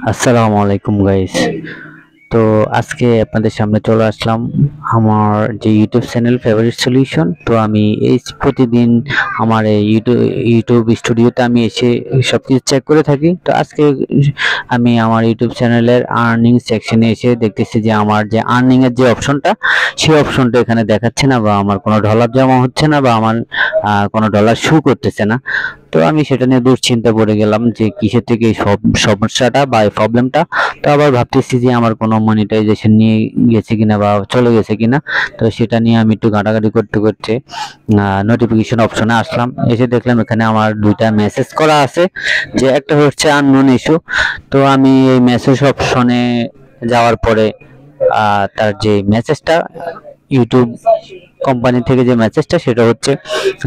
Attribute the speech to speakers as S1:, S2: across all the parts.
S1: আসসালামু আলাইকুম গাইস। তো আজকে আপনাদের সামনে চলে আসলাম আমার যে ইউটিউব চ্যানেল ফেভারিট সলিউশন। তো আমি এই প্রতিদিন আমার এই ইউটিউব স্টুডিওতে আমি এসে সবকিছু চেক করে থাকি। তো আজকে আমি আমার ইউটিউব চ্যানেলের আর্নিং সেকশনে এসে দেখতেছি যে আমার যে আর্নিং এর যে অপশনটা, সেই অপশনটা এখানে দেখাচ্ছে না, বা আমার কোনো ডলার জমা হচ্ছে না, বা আমার কোনো ডলার শো করতেছে না। তো আমি সেটা নিয়ে দুশ্চিন্তা পড়ে গেলাম যে কিসের থেকে এই সব সমস্যাটা বা এই প্রবলেমটা। তো আবার ভাবতেছি যে আমার কোনো মনিটাইজেশন নিয়ে গেছে কিনা বা চলে গেছে কিনা। তো সেটা নিয়ে আমি একটু ঘাটাঘাটি করতে করতে নোটিফিকেশন অপশনে আসলাম। এসে দেখলাম এখানে আমার দুইটা মেসেজ করা আছে, যে একটা হচ্ছে আননোন ইস্যু। তো আমি এই মেসেজ অপশনে যাওয়ার পরে তার যে মেসেজটা, ইউটিউব কোম্পানি থেকে যে মেসেজটা, সেটা হচ্ছে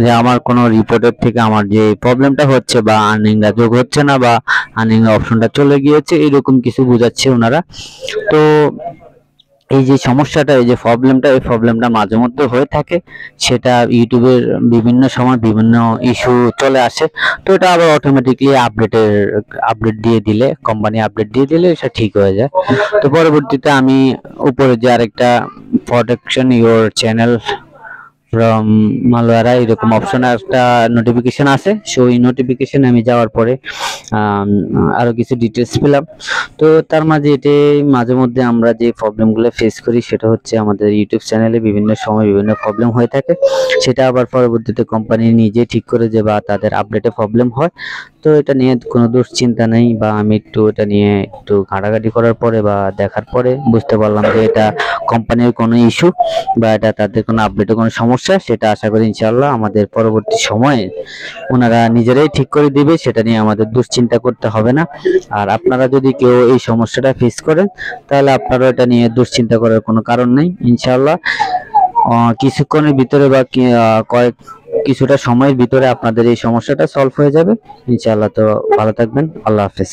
S1: যে আমার কোনো রিপোর্টের থেকে আমার যে প্রবলেমটা হচ্ছে, বা আর্নিংটা যোগ হচ্ছে না, বা আর্নিং অপশনটা চলে গিয়েছে, এরকম কিছু বোঝাচ্ছে ওনারা। তো এই যে সমস্যাটা, এই যে প্রবলেমটা, এই প্রবলেমটা মাঝে মধ্যে হয়ে থাকে। সেটা ইউটিউবের বিভিন্ন সময় বিভিন্ন ইস্যু চলে আসে। তো এটা আবার অটোমেটিকলি আপডেট দিয়ে দিলে, কোম্পানি আপডেট দিয়ে দিলে এটা ঠিক হয়ে যায়। তো পরবর্তীতে আমি উপরে যে আরেকটা protection your channel from malware এরকম অপশন একটা নোটিফিকেশন আছে। সো এই নোটিফিকেশন আমি যাওয়ার পরে আরো কিছু ডিটেলস পেলাম। তো তার মাঝে এটাই, মাঝে মধ্যে আমরা যে প্রবলেমগুলো ফেস করি, সেটা হচ্ছে আমাদের ইউটিউব চ্যানেলে বিভিন্ন সময় বিভিন্ন প্রবলেম হয়ে থাকে। সেটা আবার পরবর্তীতে কোম্পানি নিজে ঠিক করে যে, বা তাদের আপডেটে প্রবলেম হয়। তো এটা নিয়ে কোনো দুশ্চিন্তা নেই, বা আমি একটু এটা নিয়ে একটু ঘাটাঘাটি করার পরে বা দেখার পরে বুঝতে পারলাম যে এটা কোম্পানির কোনো ইস্যু, বা এটা তাদের কোনো আপডেটে কোনো সমস্যা। সেটা আশা করি ইনশাআল্লাহ আমাদের পরবর্তী সময়ে ওনারা নিজেরাই ঠিক করে দিবে, সেটা নিয়ে আমাদের দুশ্চিন্তা করতে হবে না। আর আপনারা যদি কেউ এই সমস্যাটা ফেস করেন, তাহলে আপনারা এটা নিয়ে দুশ্চিন্তা করার কোনো কারণ নেই। ইনশাআল্লাহ কিছুক্ষণের ভিতরে বা কিছুটা সময়ের ভিতরে আপনাদের এই সমস্যাটা সলভ হয়ে যাবে ইনশাআল্লাহ। তো ভালো থাকবেন, আল্লাহ হাফেজ।